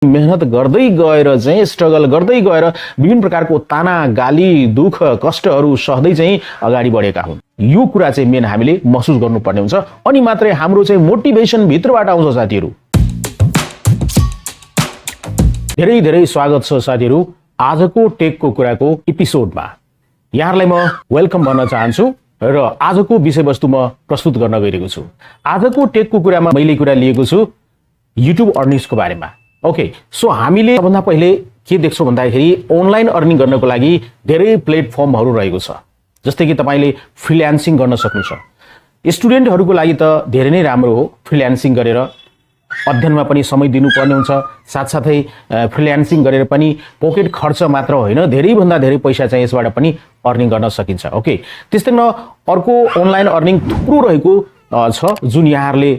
मेहनत गर्दै गएर चाहिँ स्ट्रगल गर्दै गएर विभिन्न प्रकारको ताना गाली दुख कष्टहरू सहदै चाहिँ अगाडि बढेका हुन्। यो कुरा चाहिँ मेन हामीले महसुस गर्नुपर्ने हुन्छ, अनि मात्रै हाम्रो चाहिँ मोटिभेसन भित्रबाट आउँछ साथीहरू। धेरै धेरै स्वागत छ साथीहरू आजको टेकको कुराको एपिसोडमा। यहाँहरूलाई म वेलकम भन्न चाहन्छु र आजको विषयवस्तु म प्रस्तुत गर्न गइरहेको छु। आजको टेकको कुरामा मैले कुरा लिएको छु युट्युब अर्निङ्सको बारेमा। ओके, सो हामीले सबभन्दा पहिले के देख्छौँ भन्दाखेरि अनलाइन अर्निङ गर्नको लागि धेरै प्लेटफर्महरू रहेको छ। जस्तै कि तपाईले फ्रिल्यान्सिङ गर्न सक्नुहुन्छ। स्टुडेन्टहरूको लागि त धेरै नै राम्रो हो, फ्रिल्यान्सिङ गरेर अध्ययनमा पनि समय दिनुपर्ने हुन्छ, साथसाथै फ्रिल्यान्सिङ गरेर पनि पकेट खर्च मात्र होइन धेरै भन्दा धेरै पैसा चाहिँ यसबाट पनि अर्निङ गर्न सकिन्छ। ओके, त्यस्तै न अर्को अनलाइन अर्निङ थुप्रो रहेको छ जुन यहाँहरूले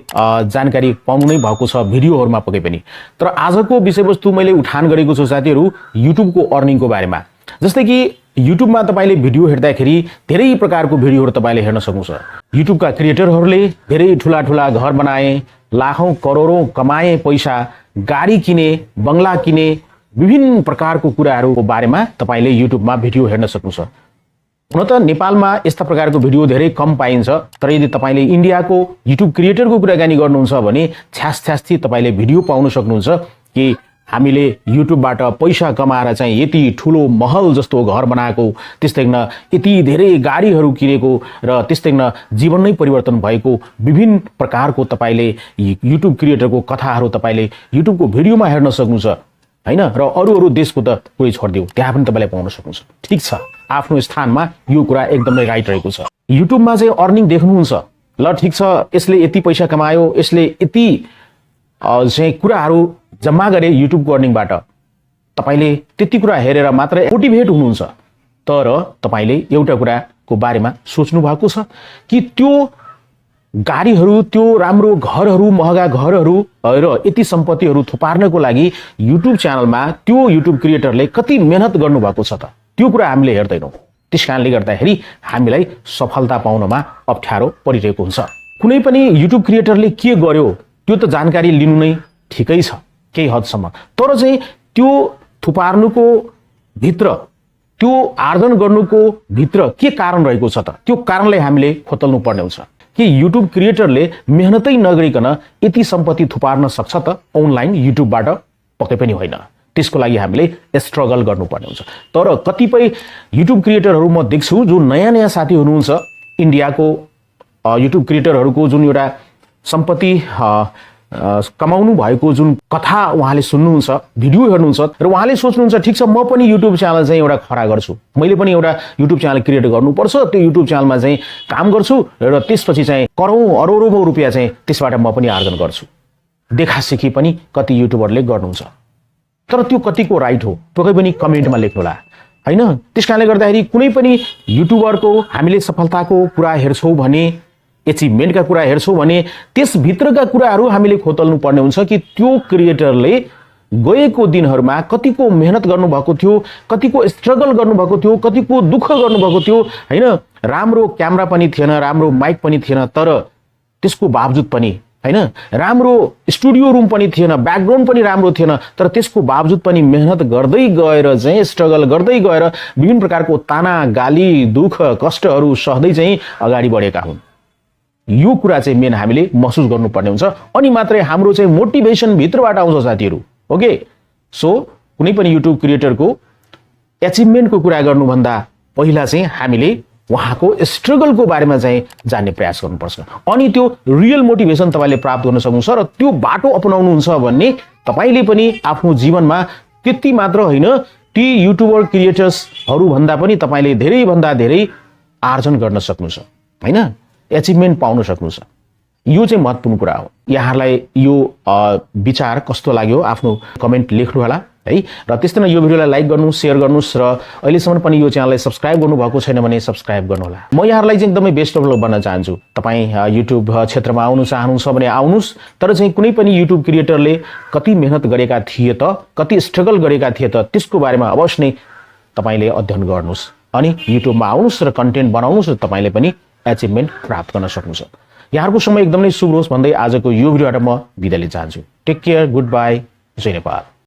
जानकारी पाउनु नै भएको छ भिडियोहरूमा पके पनि। तर आजको विषयवस्तु मैले उठान गरेको छु साथीहरू युट्युबको अर्निङको बारेमा। जस्तै कि युट्युबमा तपाईले भिडियो हेर्दाखेरि धेरै प्रकारको भिडियोहरू तपाईले हेर्न सक्नुहुन्छ। युट्युबका क्रिएटरहरूले धेरै ठुला ठुला घर बनाए, लाखौं करोडौं कमाए पैसा, गाडी किने, बंगला किने, विभिन्न प्रकारको कुराहरूको बारेमा तपाईले युट्युबमा भिडियो हेर्न सक्नुहुन्छ। हुन त नेपालमा यस्ता प्रकारको भिडियो धेरै कम पाइन्छ, तर यदि तपाईले इन्डियाको युट्युब क्रिएटरको कुराकानी गर्नुहुन्छ भने छ्यास तपाईले भिडियो पाउन सक्नुहुन्छ कि हामीले युट्युबबाट पैसा कमाएर चाहिँ यति ठुलो महल जस्तो घर बनाएको, त्यस्तै न यति धेरै गाडीहरू किनेको र त्यस्तै न जीवन नै परिवर्तन भएको विभिन्न प्रकारको तपाईले युट्युब क्रिएटरको कथाहरू तपाईले युट्युबको भिडियोमा हेर्न सक्नुहुन्छ हैन। र अरू देशको त कोही छोड्दियो, त्यहाँ पनि तपाईले पाउन सक्नुहुन्छ। ठीक छ, आफ्नो स्थानमा यो कुरा एकदमै राइट रहेको छ। युट्युबमा चाहिँ अर्निङ देख्नुहुन्छ, ल ठीक छ, यसले यति पैसा कमायो, यसले यति चाहिँ कुराहरू जम्मा गरे युट्युबको अर्निङबाट, तपाईले त्यति कुरा हेरेर मात्र मोटिभेट हुनुहुन्छ। तर तपाईले एउटा कुराको बारेमा सोच्नु भएको छ कि त्यो गाडीहरू, त्यो राम्रो घरहरू, महँगा घरहरू र यति सम्पत्तिहरू थुपार्नको लागि युट्युब च्यानलमा त्यो युट्युब क्रिएटरले कति मेहनत गर्नुभएको छ त, त्यो कुरा हामीले हेर्दैनौँ। त्यसकारणले गर्दाखेरि हामीलाई सफलता पाउनमा अप्ठ्यारो परिरहेको हुन्छ। कुनै पनि युट्युब क्रिएटरले के गर्यो त्यो त जानकारी लिनु नै ठिकै छ केही हदसम्म, तर चाहिँ त्यो थुपार्नुको भित्र, त्यो आर्जन गर्नुको भित्र के कारण रहेको छ त, त्यो कारणलाई हामीले खोतल्नु पर्ने हुन्छ कि युट्युब क्रिएटरले मेहनतै नगरिकन यति सम्पत्ति थुपार्न सक्छ त अनलाइन युट्युबबाट? पक्कै पनि होइन। त्यसको लागि हामीले स्ट्रगल गर्नुपर्ने हुन्छ। तर कतिपय युट्युब क्रिएटरहरू म देख्छु जो नयाँ साथी हुनुहुन्छ, इन्डियाको युट्युब क्रिएटरहरूको जुन एउटा सम्पत्ति कमाउनु भएको जुन कथा उहाँले सुन्नुहुन्छ, भिडियो हेर्नुहुन्छ र उहाँले सोच्नुहुन्छ ठीक छ म पनि युट्युब च्यानल चाहिँ एउटा खडा गर्छु, मैले पनि एउटा युट्युब च्यानल क्रिएट गर्नुपर्छ, त्यो युट्युब च्यानलमा चाहिँ काम गर्छु र त्यसपछि चाहिँ अरौँ रुपियाँ चाहिँ त्यसबाट म पनि आर्जन गर्छु। देखासेखी पनि कति युट्युबरले गर्नुहुन्छ, तर त्यो कतिको राइट हो पक्कै पनि कमेन्टमा लेख्नुहोला हैन। त्यसकारणले गर्दाखेरि कुनै पनि युट्युबरको हामीले सफलताको कुरा हेर्छौँ भने, एचिभमेन्टका कुरा हेर्छौँ भने त्यसभित्रका कुराहरू हामीले खोतल्नु पर्ने हुन्छ कि त्यो क्रिएटरले गएको दिनहरूमा कतिको मेहनत गर्नुभएको थियो, कतिको स्ट्रगल गर्नुभएको थियो, कतिको दुःख गर्नुभएको थियो हैन। राम्रो क्यामेरा पनि थिएन, राम्रो माइक पनि थिएन, तर त्यसको बावजुद पनि हैन, राम्रो स्टुडियो रुम पनि थिएन, ब्याकग्राउन्ड पनि राम्रो थिएन, तर त्यसको बावजुद पनि मेहनत गर्दै गएर चाहिँ स्ट्रगल गर्दै गएर विभिन्न प्रकारको ताना गाली दुःख कष्टहरू सहदै चाहिँ अगाडि बढेका हुन्। यो कुरा चाहिँ मेन हामीले महसुस गर्नुपर्ने हुन्छ, अनि मात्रै हाम्रो चाहिँ मोटिभेसन भित्रबाट आउँछ साथीहरू। ओके, सो कुनै पनि युट्युब क्रिएटरको एचिभमेन्टको कुरा गर्नुभन्दा पहिला चाहिँ हामीले उहाँको स्ट्रगलको बारेमा चाहिँ जान्ने प्रयास गर्नुपर्छ, अनि त्यो रियल मोटिभेसन तपाईले प्राप्त गर्न सक्नुहुन्छ। र त्यो बाटो अपनाउनुहुन्छ भने तपाईले पनि आफ्नो जीवनमा त्यति मात्र होइन, ती युट्युबर क्रिएटर्सहरू भन्दा पनि तपाईले धेरै भन्दा धेरै आर्जन गर्न सक्नुहुन्छ हैन, एचिभमेन्ट पाउन सक्नुहुन्छ। यो चाहिँ महत्त्वपूर्ण कुरा हो। यहाँहरूलाई यो विचार कस्तो लाग्यो आफ्नो कमेन्ट लेख्नु होला है। र त्यस्तै न यो भिडियोलाई लाइक गर्नु, शेयर गर्नुस् र अहिलेसम्म पनि यो च्यानललाई सब्स्क्राइब गर्नुभएको छैन भने सब्स्क्राइब गर्नु होला। म यहाँहरूलाई चाहिँ एकदमै बेस्ट अफ लक भन्न चाहन्छु। तपाईँ युट्युब क्षेत्रमा आउनु चाहनुहुन्छ भने आउनुस्, तर चाहिँ कुनै पनि युट्युब क्रिएटरले कति मेहनत गरेका थिए त, कति स्ट्रगल गरेका थिए त, त्यसको बारेमा अवश्य नै तपाईले अध्ययन गर्नुस्, अनि युट्युबमा आउनुस् र कन्टेन्ट बनाउनुस् र तपाईले पनि एचिभमेन्ट प्राप्त गर्न सक्नुहुन्छ। यहाँहरूको समय एकदमै शुभ होस् भन्दै आजको यो भिडियोबाट म बिदा लिन चाहन्छु। Take care, good by, Jay Nepal.